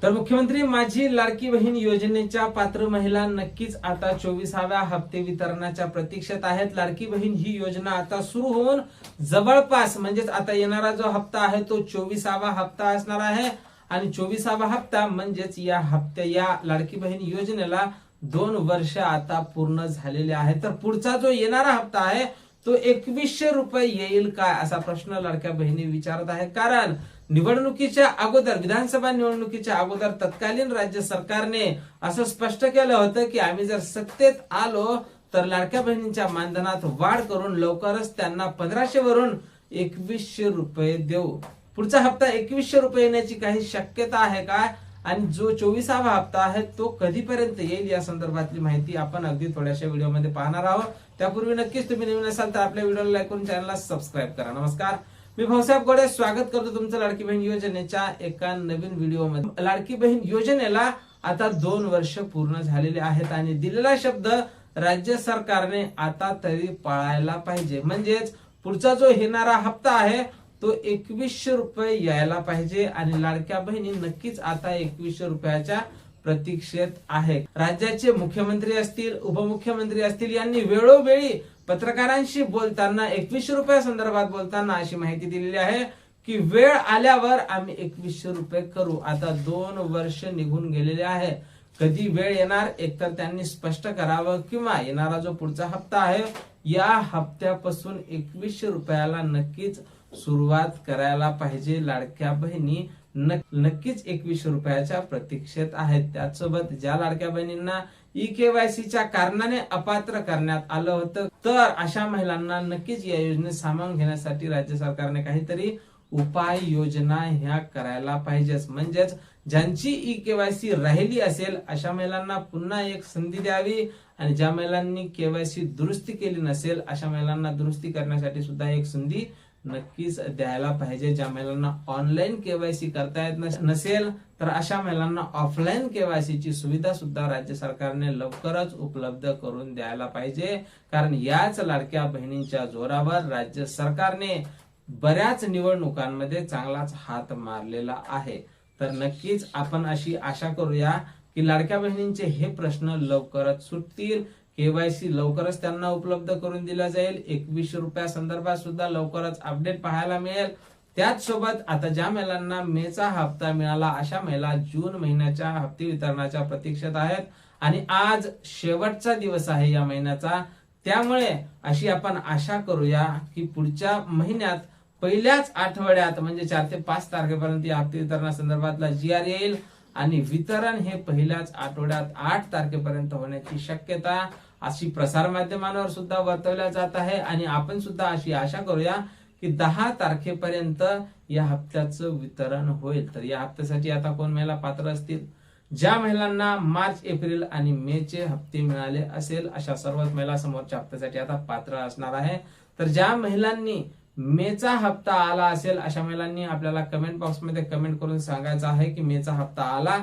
तर मुख्यमंत्री माझी लाडकी बहीण योजनेच्या पात्र महिला नक्कीच आता 24व्या हप्ते वितरणाच्या प्रतीक्षेत आहेत। लाडकी बहीण ही योजना आता सुरू होऊन जवळपास म्हणजेच आता येणारा जो हप्ता आहे तो 24वा हप्ता असणार आहे आणि 24वा हप्ता म्हणजेच या लाडकी बहीण योजनेला 2 वर्ष आता पूर्ण झालेले आहेत। तर पुढचा जो येणारा हप्ता आहे तो 2100 रुपये येईल काय असा प्रश्न लाडक्या बहिणी विचारत आहे। कारण निवडणुकीच्या अगोदर विधानसभा निवडणुकीच्या अगोदर तत्कालीन राज्य सरकारने असं स्पष्ट केलं होतं की आम्ही जर सत्तेत आलो तर लाडक्या बहिणींच्या मानधनात वाढ करून लवकरच त्यांना 1500 वरून 2100 रुपये देऊ। पुढचा हप्ता 2100 रुपये येण्याची काही शक्यता आहे काय आणि जो 24वा हप्ता आहे तो कधीपर्यंत येईल या संदर्भातली माहिती आपण अगदी थोड्याशा व्हिडिओमध्ये पाहणार आहोत। त्यापूर्वी नक्कीच तुम्ही नवीन असाल तर आपल्या व्हिडिओला लाईक करून चॅनलला सबस्क्राईब करा। नमस्कार, मी भाऊसाहेब गोडे स्वागत करतो तुमचं लाडकी बहीण योजनेच्या एका नवीन व्हिडिओमध्ये। लाडकी बहीण योजनेला आता 2 वर्ष पूर्ण झालेले आहेत आणि दिलेला शब्द राज्य सरकारने आता तरी पाळायला पाहिजे। म्हणजेच पुढचा जो येणारा हप्ता आहे तो 2100 रुपये यायला पाहिजे आणि लाडक्या बहिणी नक्कीच आता 2100 रुपयाच्या प्रतीक्षेत आहे। राज्याचे मुख्यमंत्री असतील, उपमुख्यमंत्री असतील यांनी वेळोवेळी पत्रकारांशी बोलताना 2100 रुपया संदर्भात बोलताना अशी माहिती दिलेली आहे की वेळ आल्यावर आम्ही 2100 रुपये करू। आता 2 वर्ष निघून गेलेले आहे, कधी वेळ येणार एकतर त्यांनी स्पष्ट करावं किंवा येणारा जो पुढचा हप्ता आहे या हप्त्यापासून 2100 रुपयाला नक्कीच सुरुवात करायला पाहिजे। लाडक्या बहिणी नक्कीच 2100 रुपयाच्या प्रतीक्षेत आहेत। त्याचसोबत ज्या लाडक्या बहिणींना केवायसीच्या कारणाने अपात्र करण्यात आलं होतं तर अशा महिलांना नक्कीच या योजनेत सामावून घेण्यासाठी राज्य सरकारने काहीतरी उपाय योजना ह्या करायला पाहिजेच। म्हणजेच ज्यांची केवायसी राहिली असेल अशा महिलांना पुन्हा एक संधी द्यावी आणि ज्या महिलांनी केवायसी दुरुस्ती केली नसेल अशा महिलांना दुरुस्ती करण्यासाठी सुद्धा एक संधी नक्कीच द्यायला पाहिजे। ज्या महिलांना ऑनलाईन केवायसी करता येत नसेल तर अशा महिलांना ऑफलाईन केवायसीची सुविधा सुद्धा राज्य सरकारने लवकरच उपलब्ध करून द्यायला पाहिजे। कारण याच लाडक्या बहिणींच्या जोरावर राज्य सरकारने बऱ्याच निवडणुकांमध्ये चांगलाच हात मारलेला आहे। तर नक्कीच आपण अशी आशा करूया की लाडक्या बहिणींचे हे प्रश्न लवकरच सुटतील, केवायसी लवकरच त्यांना उपलब्ध करून दिला जाईल, 2100 रुपया संदर्भात सुद्धा लवकरच अपडेट पाहायला मिळेल। त्याच सोबत आता ज्या महिलांना मेचा हप्ता मिळाला अशा महिला जून महिन्याच्या हप्ते वितरणाच्या प्रतीक्षेत आहेत आणि आज शेवटचा दिवस आहे या महिन्याचा। त्यामुळे अशी आपण आशा करूया की पुढच्या महिन्यात पहिल्याच आठवड्यात म्हणजे 4 ते 5 तारखेपर्यंत या हप्ते वितरणासंदर्भातला GR येईल आणि वितरण हे पहिल्याच आठवड्यात 8 तारखेपर्यंत होण्याची शक्यता अशी प्रसार माध्यमांवर सुद्धा वर्तवल्या जात आहे आणि आपण सुद्धा अशी आशा करूया की 10 तारखेपर्यंत या हप्त्याचं वितरण होईल। तर या हप्त्यासाठी आता कोण महिला पात्र असतील? ज्या महिलांना मार्च, एप्रिल आणि मे चे हप्ते मिळाले असेल अशा सर्वच महिला समोरच्या हप्त्यासाठी आता पात्र असणार आहे। तर ज्या महिलांनी मेचा हप्ता आला असेल अशा महिलांनी आपल्याला कमेंट बॉक्स मध्ये कमेंट करून सांगायचं आहे की मेचा हप्ता आला,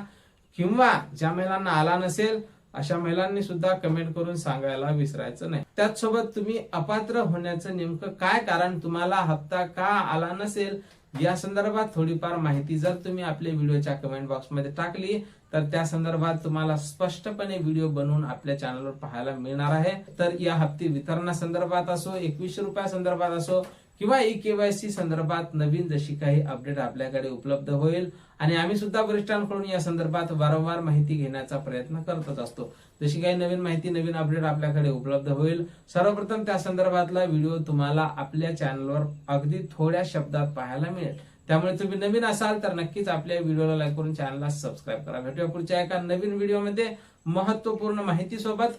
किंवा ज्या महिलांना आला नसेल अशा महिलांनी सुद्धा कमेंट करून सांगायला विसरायचं नाही। त्याचसोबत तुम्ही अपात्र होण्याचं नेमकं काय कारण, तुम्हाला हप्ता का आला नसेल या संदर्भात थोडीफार माहिती जर तुम्ही आपल्या व्हिडिओच्या कमेंट बॉक्स मध्ये टाकली तर त्या संदर्भात तुम्हाला स्पष्टपणे व्हिडिओ बनवून आपल्या चॅनलवर पाहायला मिळणार आहे। तर या हप्ते वितरणासंदर्भात असो, 2100 रुपया संदर्भात असो किंवा केवायसी संदर्भात नवीन जशी काही अपडेट आपल्याकडे उपलब्ध होईल आणि आम्ही सुद्धा वरिष्ठांकडून या संदर्भात वारंवार माहिती घेण्याचा प्रयत्न करतच असतो। जशी काही नवीन माहिती, नवीन अपडेट आपल्याकडे उपलब्ध होईल सर्वप्रथम त्या संदर्भातला व्हिडिओ तुम्हाला आपल्या चॅनलवर अगदी थोड्या शब्दात पाहायला मिळेल। त्यामुळे तुम्ही नवीन असाल तर नक्कीच आपल्या व्हिडिओला लाईक करून चॅनलला सबस्क्राईब करा। भेटूया पुढच्या एका नवीन व्हिडिओमध्ये महत्त्वपूर्ण माहिती सोबत।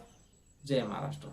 जय महाराष्ट्र।